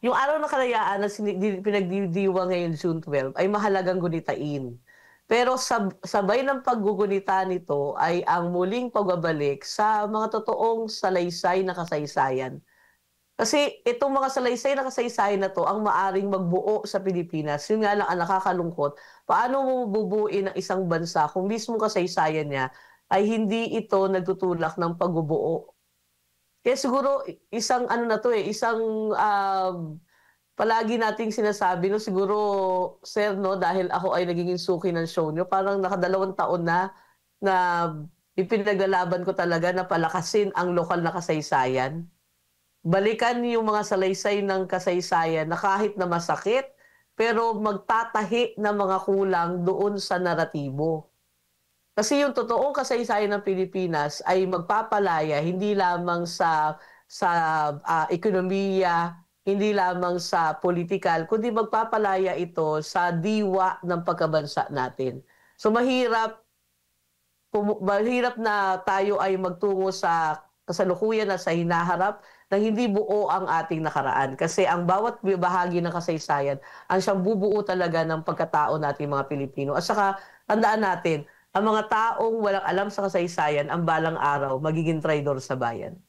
Yung araw ng kalayaan na pinagdiriwang ngayon June 12 ay mahalagang gunitain. Pero sabay ng paggugunita nito ay ang muling pagbabalik sa mga totoong salaysay na kasaysayan. Kasi itong mga salaysay na kasaysayan na 'to ang maaring magbuo sa Pilipinas. Yun nga lang ang nakakalungkot, paano mo bubuuin ang isang bansa kung mismong kasaysayan niya ay hindi ito nagtutulak ng pagbubuo. Kaya siguro isang ano na 'to, isang, palagi nating sinasabi 'no, siguro sir 'no, dahil ako ay nagiging suki ng show niyo, parang nakadalawang taon na ipinaglalaban ko talaga na palakasin ang lokal na kasaysayan. Balikan yung mga salaysay ng kasaysayan na kahit na masakit, pero magtatahi ng mga kulang doon sa naratibo. Kasi yung totoong kasaysayan ng Pilipinas ay magpapalaya hindi lamang sa ekonomiya, hindi lamang sa politikal, kundi magpapalaya ito sa diwa ng pagkabansa natin. So mahirap na tayo ay magtungo sa kasalukuyan at sa hinaharap na hindi buo ang ating nakaraan. Kasi ang bawat bahagi ng kasaysayan ang siyang bubuo talaga ng pagkatao nating mga Pilipino. At saka tandaan natin, ang mga taong walang alam sa kasaysayan ang balang araw magiging traidor sa bayan.